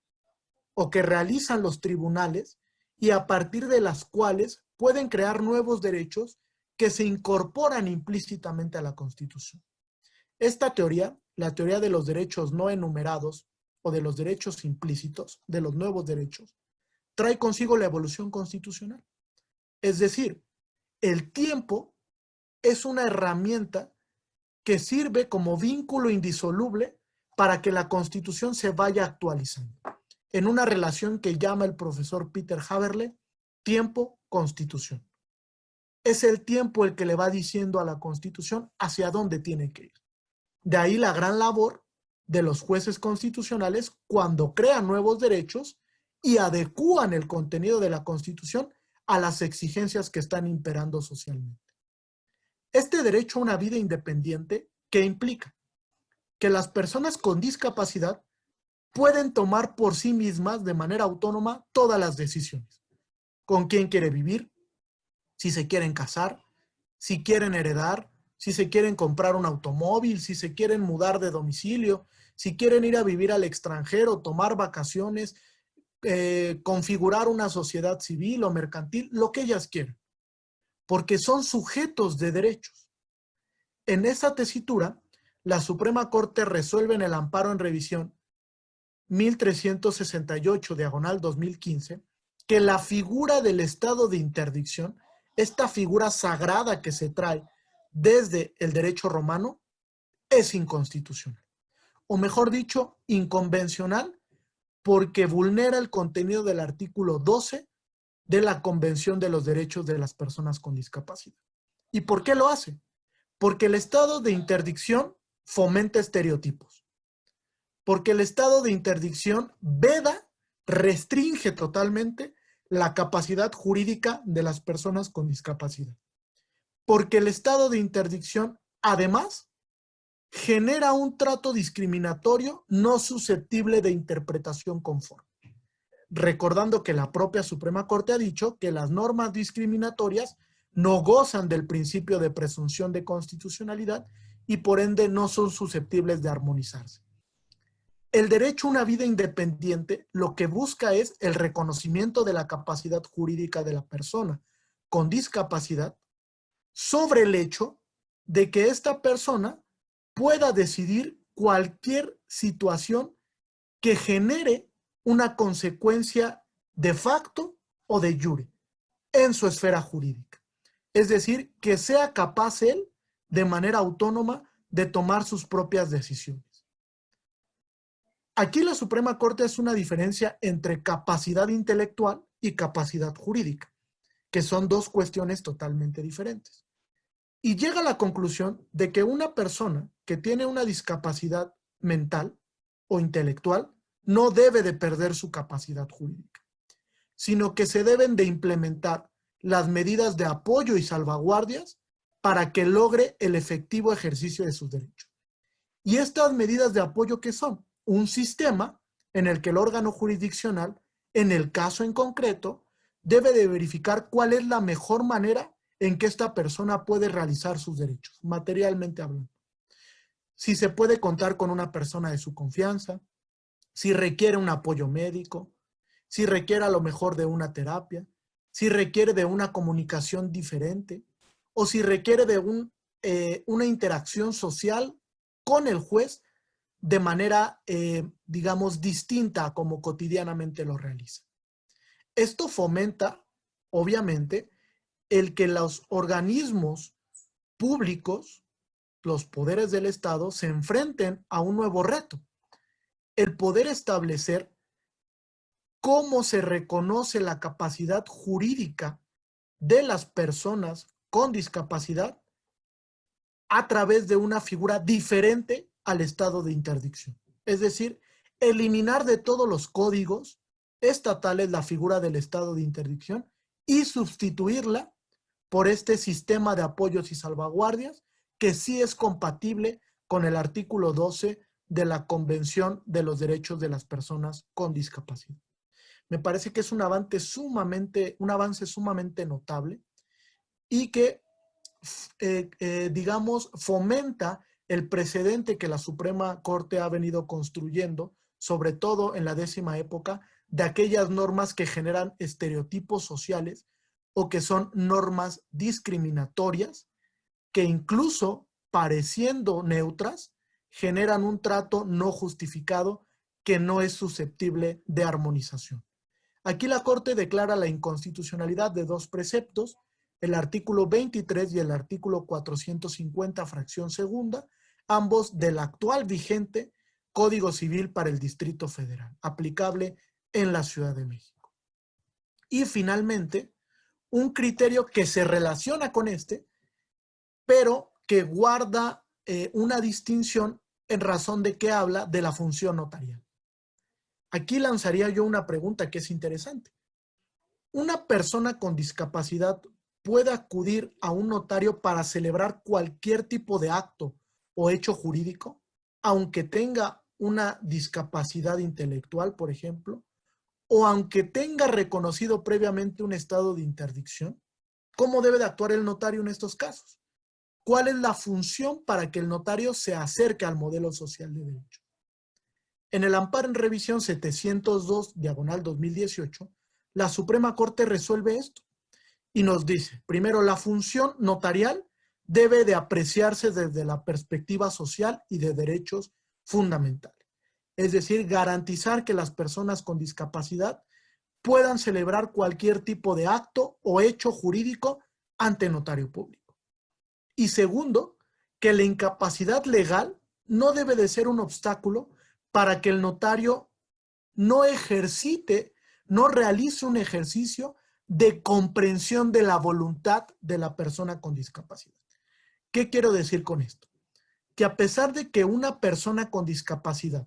o que realizan los tribunales y a partir de las cuales pueden crear nuevos derechos que se incorporan implícitamente a la Constitución. Esta teoría, la teoría de los derechos no enumerados o de los derechos implícitos, de los nuevos derechos, trae consigo la evolución constitucional. Es decir, el tiempo es una herramienta que sirve como vínculo indisoluble para que la Constitución se vaya actualizando, en una relación que llama el profesor Peter Haberle tiempo-constitución. Es el tiempo el que le va diciendo a la Constitución hacia dónde tiene que ir. De ahí la gran labor de los jueces constitucionales cuando crean nuevos derechos y adecúan el contenido de la Constitución a las exigencias que están imperando socialmente. Este derecho a una vida independiente, ¿qué implica? Que las personas con discapacidad pueden tomar por sí mismas de manera autónoma todas las decisiones. Con quién quiere vivir, si se quieren casar, si quieren heredar, si se quieren comprar un automóvil, si se quieren mudar de domicilio, si quieren ir a vivir al extranjero, tomar vacaciones, configurar una sociedad civil o mercantil, lo que ellas quieran, porque son sujetos de derechos. En esa tesitura, la Suprema Corte resuelve en el amparo en revisión 1368, diagonal 2015, que la figura del estado de interdicción, esta figura sagrada que se trae desde el derecho romano, es inconstitucional. O mejor dicho, inconvencional, porque vulnera el contenido del artículo 12 de la Convención de los Derechos de las Personas con Discapacidad. ¿Y por qué lo hace? Porque el estado de interdicción fomenta estereotipos. Porque el estado de interdicción veda, restringe totalmente la capacidad jurídica de las personas con discapacidad. Porque el estado de interdicción, además, genera un trato discriminatorio no susceptible de interpretación conforme. Recordando que la propia Suprema Corte ha dicho que las normas discriminatorias no gozan del principio de presunción de constitucionalidad y por ende no son susceptibles de armonizarse. El derecho a una vida independiente lo que busca es el reconocimiento de la capacidad jurídica de la persona con discapacidad sobre el hecho de que esta persona pueda decidir cualquier situación que genere una consecuencia de facto o de jure en su esfera jurídica. Es decir, que sea capaz él, de manera autónoma, de tomar sus propias decisiones. Aquí la Suprema Corte hace una diferencia entre capacidad intelectual y capacidad jurídica. que son dos cuestiones totalmente diferentes. Y llega a la conclusión de que una persona que tiene una discapacidad mental o intelectual no debe de perder su capacidad jurídica, sino que se deben de implementar las medidas de apoyo y salvaguardias para que logre el efectivo ejercicio de sus derechos. Y estas medidas de apoyo, ¿qué son? Un sistema en el que el órgano jurisdiccional, en el caso en concreto, debe de verificar cuál es la mejor manera en que esta persona puede realizar sus derechos, materialmente hablando. Si se puede contar con una persona de su confianza, si requiere un apoyo médico, si requiere a lo mejor de una terapia, si requiere de una comunicación diferente, o si requiere de una interacción social con el juez de manera, digamos, distinta a como cotidianamente lo realiza. Esto fomenta, obviamente, el que los organismos públicos, los poderes del Estado, se enfrenten a un nuevo reto. El poder establecer cómo se reconoce la capacidad jurídica de las personas con discapacidad a través de una figura diferente al estado de interdicción. Es decir, eliminar de todos los códigos estatales la figura del estado de interdicción y sustituirla por este sistema de apoyos y salvaguardias que sí es compatible con el artículo 12 de la Convención de los Derechos de las Personas con Discapacidad. Me parece que es un avance sumamente notable y que, digamos, fomenta el precedente que la Suprema Corte ha venido construyendo, sobre todo en la 10ª época, de aquellas normas que generan estereotipos sociales o que son normas discriminatorias, que incluso pareciendo neutras, generan un trato no justificado que no es susceptible de armonización. Aquí la Corte declara la inconstitucionalidad de dos preceptos, el artículo 23 y el artículo 450, fracción segunda, ambos del actual vigente Código Civil para el Distrito Federal, aplicable en la Ciudad de México. Y finalmente, un criterio que se relaciona con este, pero que guarda una distinción en razón de que habla de la función notarial. Aquí lanzaría yo una pregunta que es interesante. ¿Una persona con discapacidad puede acudir a un notario para celebrar cualquier tipo de acto o hecho jurídico, aunque tenga una discapacidad intelectual, por ejemplo, o aunque tenga reconocido previamente un estado de interdicción? ¿Cómo debe de actuar el notario en estos casos? ¿Cuál es la función para que el notario se acerque al modelo social de derecho? En el amparo en revisión 702/2018, la Suprema Corte resuelve esto y nos dice, primero, la función notarial debe de apreciarse desde la perspectiva social y de derechos fundamentales. Es decir, garantizar que las personas con discapacidad puedan celebrar cualquier tipo de acto o hecho jurídico ante notario público. Y segundo, que la incapacidad legal no debe de ser un obstáculo para que el notario no realice un ejercicio de comprensión de la voluntad de la persona con discapacidad. ¿Qué quiero decir con esto? Que a pesar de que una persona con discapacidad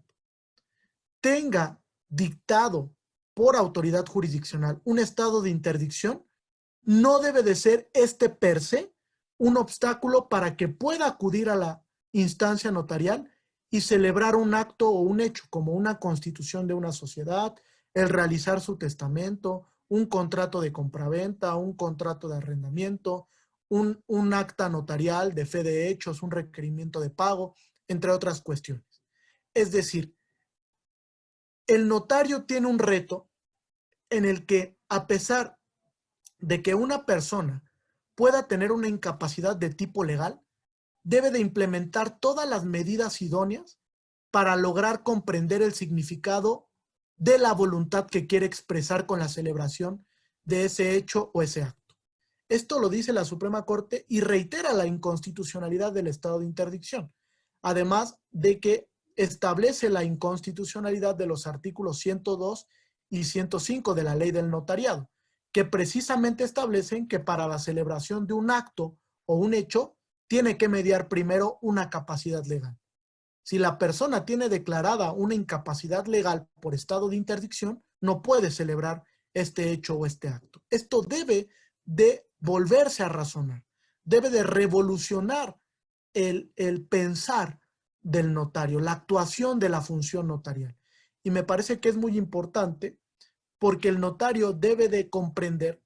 tenga dictado por autoridad jurisdiccional un estado de interdicción, no debe de ser per se un obstáculo para que pueda acudir a la instancia notarial y celebrar un acto o un hecho como una constitución de una sociedad, el realizar su testamento, un contrato de compraventa, un contrato de arrendamiento, un acta notarial de fe de hechos, un requerimiento de pago, entre otras cuestiones. Es decir, el notario tiene un reto en el que, a pesar de que una persona pueda tener una incapacidad de tipo legal, debe de implementar todas las medidas idóneas para lograr comprender el significado de la voluntad que quiere expresar con la celebración de ese hecho o ese acto. Esto lo dice la Suprema Corte y reitera la inconstitucionalidad del estado de interdicción, además de que establece la inconstitucionalidad de los artículos 102 y 105 de la Ley del Notariado, que precisamente establecen que para la celebración de un acto o un hecho tiene que mediar primero una capacidad legal. Si la persona tiene declarada una incapacidad legal por estado de interdicción, no puede celebrar este hecho o este acto. Esto debe de volverse a razonar, debe de revolucionar el pensar del notario, la actuación de la función notarial. Y me parece que es muy importante porque el notario debe de comprender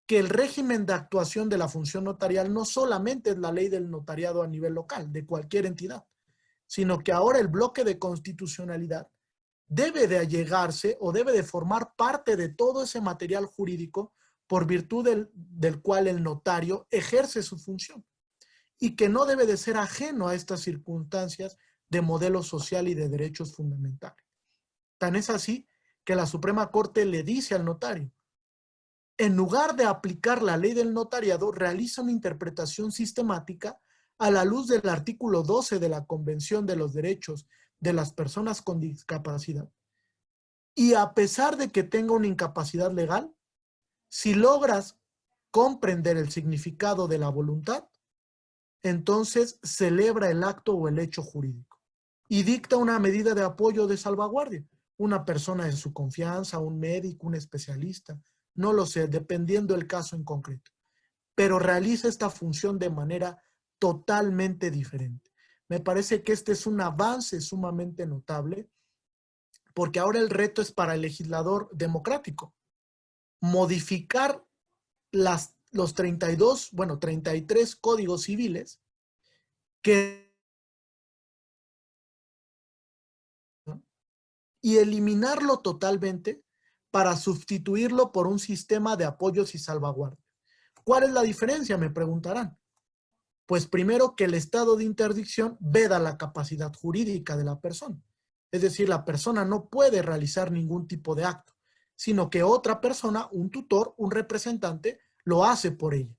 que el régimen de actuación de la función notarial no solamente es la ley del notariado a nivel local, de cualquier entidad, sino que ahora el bloque de constitucionalidad debe de allegarse o debe de formar parte de todo ese material jurídico por virtud del cual el notario ejerce su función y que no debe de ser ajeno a estas circunstancias de modelo social y de derechos fundamentales. Tan es así que la Suprema Corte le dice al notario, en lugar de aplicar la ley del notariado, realiza una interpretación sistemática a la luz del artículo 12 de la Convención de los Derechos de las Personas con Discapacidad. Y a pesar de que tenga una incapacidad legal, si logras comprender el significado de la voluntad, entonces celebra el acto o el hecho jurídico y dicta una medida de apoyo o de salvaguardia. Una persona de su confianza, un médico, un especialista, no lo sé, dependiendo del caso en concreto. Pero realiza esta función de manera totalmente diferente. Me parece que este es un avance sumamente notable porque ahora el reto es para el legislador democrático. Modificar los 33 códigos civiles y eliminarlo totalmente para sustituirlo por un sistema de apoyos y salvaguardias. ¿Cuál es la diferencia? Me preguntarán. Pues primero que el estado de interdicción veda la capacidad jurídica de la persona. Es decir, la persona no puede realizar ningún tipo de acto, sino que otra persona, un tutor, un representante, lo hace por ella.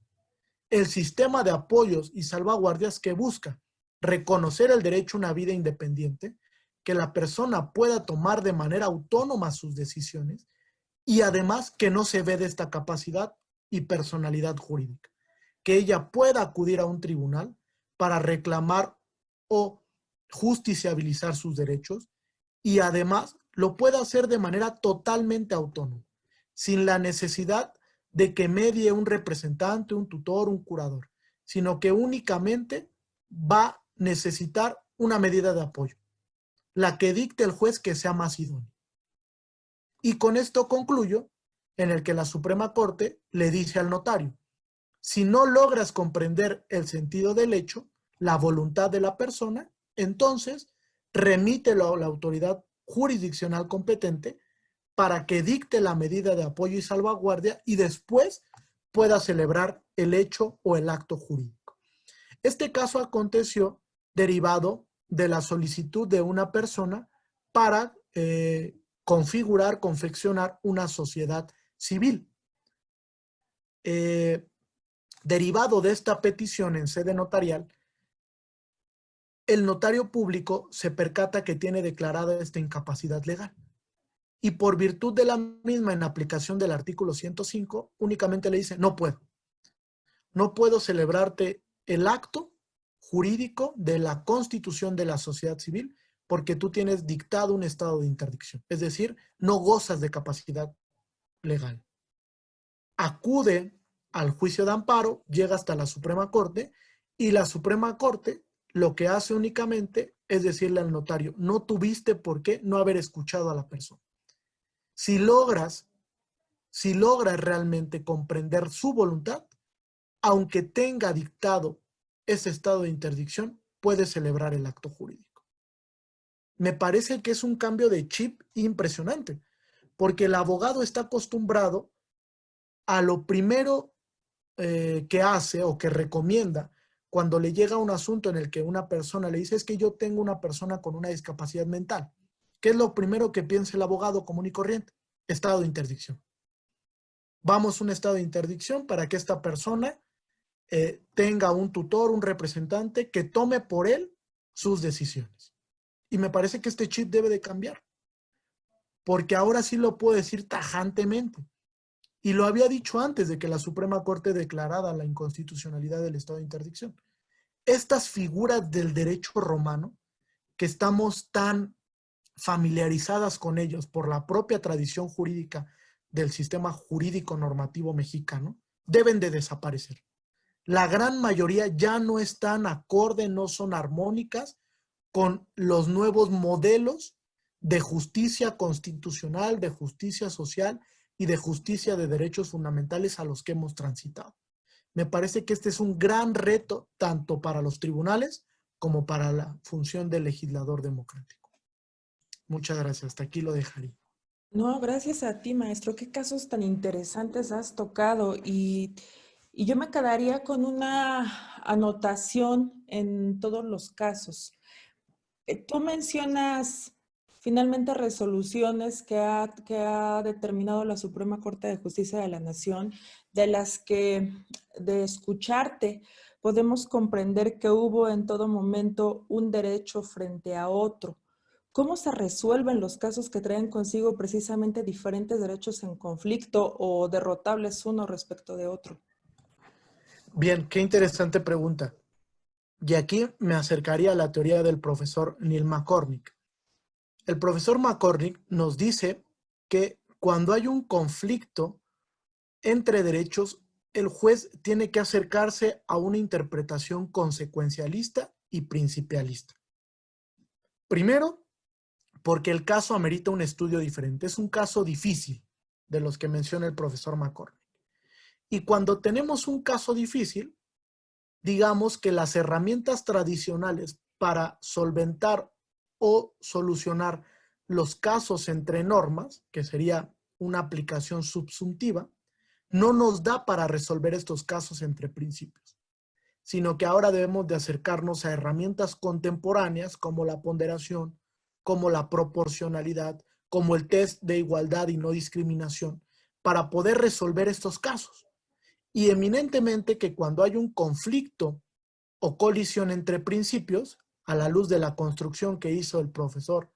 El sistema de apoyos y salvaguardias que busca reconocer el derecho a una vida independiente, que la persona pueda tomar de manera autónoma sus decisiones y además que no se vede esta capacidad y personalidad jurídica. Que ella pueda acudir a un tribunal para reclamar o justiciabilizar sus derechos y además lo pueda hacer de manera totalmente autónoma, sin la necesidad de que medie un representante, un tutor, un curador, sino que únicamente va a necesitar una medida de apoyo, la que dicte el juez que sea más idónea. Y con esto concluyo, en el que la Suprema Corte le dice al notario, si no logras comprender el sentido del hecho, la voluntad de la persona, entonces remítelo a la autoridad jurisdiccional competente para que dicte la medida de apoyo y salvaguardia y después pueda celebrar el hecho o el acto jurídico. Este caso aconteció derivado de la solicitud de una persona para configurar, confeccionar una sociedad civil. Derivado de esta petición en sede notarial, el notario público se percata que tiene declarada esta incapacidad legal. Y por virtud de la misma, en aplicación del artículo 105, únicamente le dice, no puedo. No puedo celebrarte el acto jurídico de la constitución de la sociedad civil porque tú tienes dictado un estado de interdicción. Es decir, no gozas de capacidad legal. Acude al juicio de amparo, llega hasta la Suprema Corte y la Suprema Corte lo que hace únicamente es decirle al notario, no tuviste por qué no haber escuchado a la persona. Si logras realmente comprender su voluntad, aunque tenga dictado ese estado de interdicción, puede celebrar el acto jurídico. Me parece que es un cambio de chip impresionante, porque el abogado está acostumbrado a lo primero que hace o que recomienda cuando le llega un asunto en el que una persona le dice es que yo tengo una persona con una discapacidad mental. ¿Qué es lo primero que piensa el abogado común y corriente? Estado de interdicción. Vamos a un estado de interdicción para que esta persona tenga un tutor, un representante que tome por él sus decisiones. Y me parece que este chip debe de cambiar. Porque ahora sí lo puedo decir tajantemente. Y lo había dicho antes de que la Suprema Corte declarara la inconstitucionalidad del estado de interdicción. Estas figuras del derecho romano, que estamos tan familiarizadas con ellos por la propia tradición jurídica del sistema jurídico normativo mexicano, deben de desaparecer. La gran mayoría ya no están acorde, no son armónicas con los nuevos modelos de justicia constitucional, de justicia social y de justicia de derechos fundamentales a los que hemos transitado. Me parece que este es un gran reto tanto para los tribunales como para la función del legislador democrático. Muchas gracias. Hasta aquí lo dejaré. No, gracias a ti, maestro. Qué casos tan interesantes has tocado. Y yo me quedaría con una anotación en todos los casos. Tú mencionas finalmente resoluciones que ha determinado la Suprema Corte de Justicia de la Nación, de las que, de escucharte, podemos comprender que hubo en todo momento un derecho frente a otro. ¿Cómo se resuelven los casos que traen consigo precisamente diferentes derechos en conflicto o derrotables uno respecto de otro? Bien, qué interesante pregunta. Y aquí me acercaría a la teoría del profesor Neil McCormick. El profesor McCormick nos dice que cuando hay un conflicto entre derechos, el juez tiene que acercarse a una interpretación consecuencialista y principialista. Primero, porque el caso amerita un estudio diferente. Es un caso difícil de los que menciona el profesor McCormick. Y cuando tenemos un caso difícil, digamos que las herramientas tradicionales para solventar o solucionar los casos entre normas, que sería una aplicación subsuntiva, no nos da para resolver estos casos entre principios, sino que ahora debemos de acercarnos a herramientas contemporáneas como la ponderación, como la proporcionalidad, como el test de igualdad y no discriminación, para poder resolver estos casos. Y eminentemente que cuando hay un conflicto o colisión entre principios, a la luz de la construcción que hizo el profesor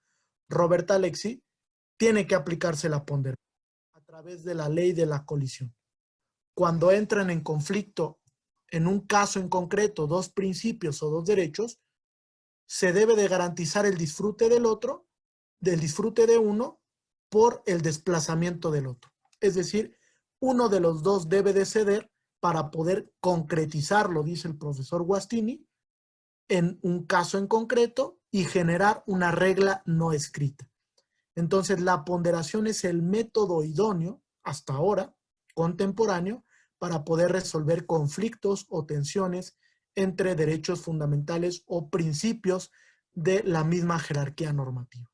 Robert Alexy, tiene que aplicarse la ponderación a través de la ley de la colisión. Cuando entran en conflicto en un caso en concreto dos principios o dos derechos, se debe de garantizar el disfrute del otro, del disfrute de uno, por el desplazamiento del otro. Es decir, uno de los dos debe de ceder para poder concretizarlo, dice el profesor Guastini, en un caso en concreto y generar una regla no escrita. Entonces, la ponderación es el método idóneo, hasta ahora, contemporáneo, para poder resolver conflictos o tensiones entre derechos fundamentales o principios de la misma jerarquía normativa.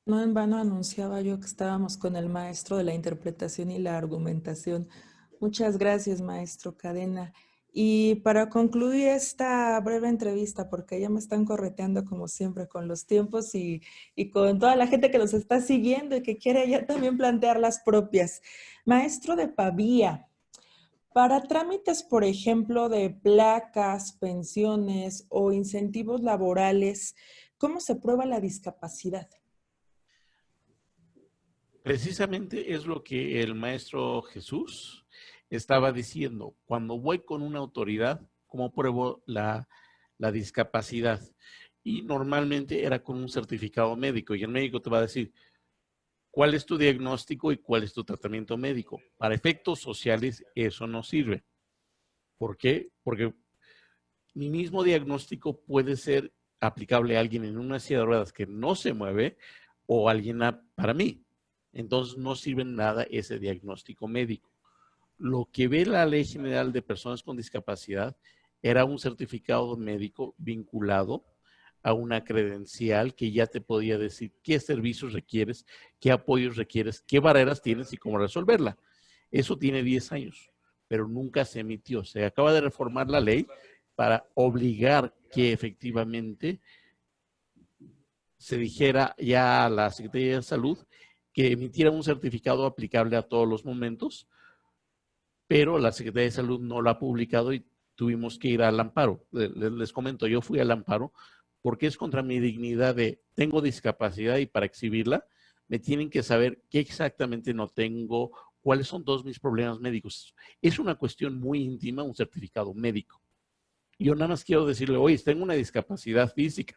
No en vano anunciaba yo que estábamos con el maestro de la interpretación y la argumentación. Muchas gracias, maestro Cadena. Y para concluir esta breve entrevista, porque ya me están correteando como siempre con los tiempos y con toda la gente que nos está siguiendo y que quiere ya también plantear las propias. Maestro de Pavía, para trámites, por ejemplo, de placas, pensiones o incentivos laborales, ¿cómo se prueba la discapacidad? Precisamente es lo que el maestro Jesús estaba diciendo. Cuando voy con una autoridad, ¿cómo pruebo la discapacidad? Y normalmente era con un certificado médico y el médico te va a decir cuál es tu diagnóstico y cuál es tu tratamiento médico. Para efectos sociales eso no sirve. ¿Por qué? Porque mi mismo diagnóstico puede ser aplicable a alguien en una silla de ruedas que no se mueve o alguien para mí. Entonces no sirve nada ese diagnóstico médico. Lo que ve la Ley General de Personas con Discapacidad era un certificado médico vinculado a una credencial que ya te podía decir qué servicios requieres, qué apoyos requieres, qué barreras tienes y cómo resolverla. Eso tiene 10 años, pero nunca se emitió. Se acaba de reformar la ley para obligar que efectivamente se dijera ya a la Secretaría de Salud que emitiera un certificado aplicable a todos los momentos, pero la Secretaría de Salud no lo ha publicado y tuvimos que ir al amparo. Les comento, yo fui al amparo porque es contra mi dignidad de tengo discapacidad y para exhibirla me tienen que saber qué exactamente no tengo, cuáles son todos mis problemas médicos. Es una cuestión muy íntima, un certificado médico. Yo nada más quiero decirle, oye, tengo una discapacidad física.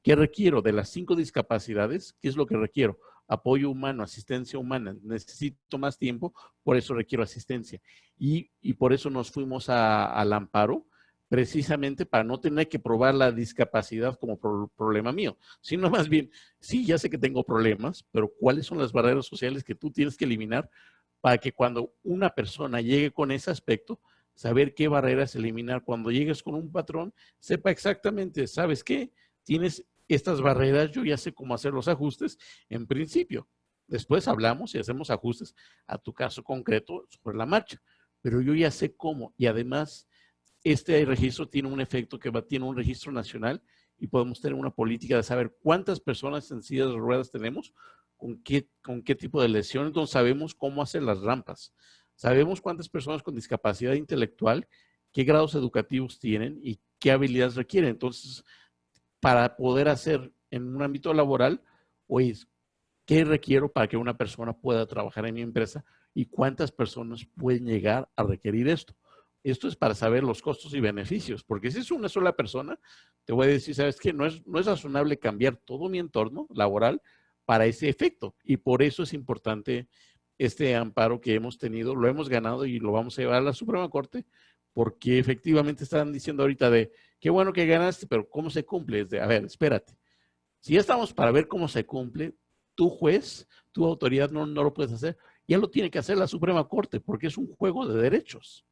¿Qué requiero? De las 5 discapacidades, ¿qué es lo que requiero? Apoyo humano, asistencia humana. Necesito más tiempo, por eso requiero asistencia. Y por eso nos fuimos al amparo, precisamente para no tener que probar la discapacidad como problema mío, sino más bien, sí, ya sé que tengo problemas, pero ¿cuáles son las barreras sociales que tú tienes que eliminar para que cuando una persona llegue con ese aspecto, saber qué barreras eliminar? Cuando llegues con un patrón, sepa exactamente, ¿sabes qué? Tienes estas barreras, yo ya sé cómo hacer los ajustes en principio. Después hablamos y hacemos ajustes a tu caso concreto sobre la marcha, pero yo ya sé cómo. Y además, este registro tiene un efecto que tiene un registro nacional y podemos tener una política de saber cuántas personas en sillas de ruedas tenemos, con qué tipo de lesión. Entonces sabemos cómo hacer las rampas. Sabemos cuántas personas con discapacidad intelectual, qué grados educativos tienen y qué habilidades requieren. Entonces, para poder hacer en un ámbito laboral, oye, ¿qué requiero para que una persona pueda trabajar en mi empresa y cuántas personas pueden llegar a requerir esto? Esto es para saber los costos y beneficios, porque si es una sola persona, te voy a decir, ¿sabes qué? No es razonable cambiar todo mi entorno laboral para ese efecto. Y por eso es importante este amparo que hemos tenido, lo hemos ganado y lo vamos a llevar a la Suprema Corte, porque efectivamente están diciendo ahorita de, qué bueno que ganaste, pero ¿cómo se cumple? Es de, a ver, espérate. Si ya estamos para ver cómo se cumple, tu juez, tu autoridad no lo puedes hacer, ya lo tiene que hacer la Suprema Corte, porque es un juego de derechos.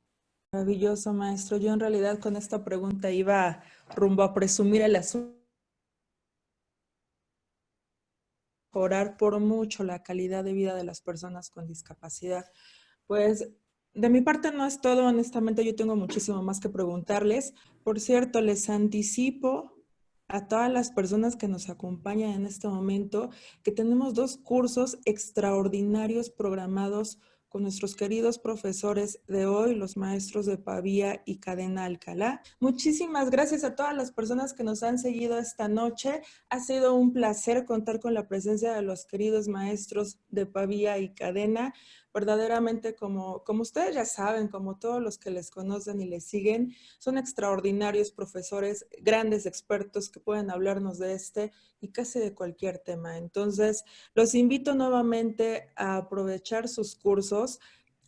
Maravilloso, maestro. Yo en realidad con esta pregunta iba rumbo a presumir el asunto, mejorar por mucho la calidad de vida de las personas con discapacidad. Pues de mi parte no es todo, honestamente yo tengo muchísimo más que preguntarles. Por cierto, les anticipo a todas las personas que nos acompañan en este momento que tenemos 2 cursos extraordinarios programados con nuestros queridos profesores de hoy, los maestros de Pavía y Cadena Alcalá. Muchísimas gracias a todas las personas que nos han seguido esta noche. Ha sido un placer contar con la presencia de los queridos maestros de Pavía y Cadena. Verdaderamente, como ustedes ya saben, como todos los que les conocen y les siguen, son extraordinarios profesores, grandes expertos que pueden hablarnos de este y casi de cualquier tema. Entonces, los invito nuevamente a aprovechar sus cursos.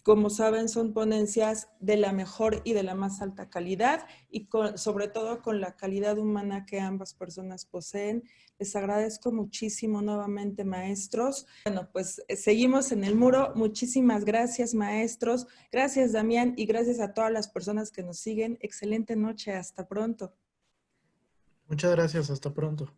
Como saben, son ponencias de la mejor y de la más alta calidad y sobre todo con la calidad humana que ambas personas poseen. Les agradezco muchísimo nuevamente, maestros. Bueno, pues seguimos en el muro. Muchísimas gracias, maestros. Gracias, Damián, y gracias a todas las personas que nos siguen. Excelente noche. Hasta pronto. Muchas gracias. Hasta pronto.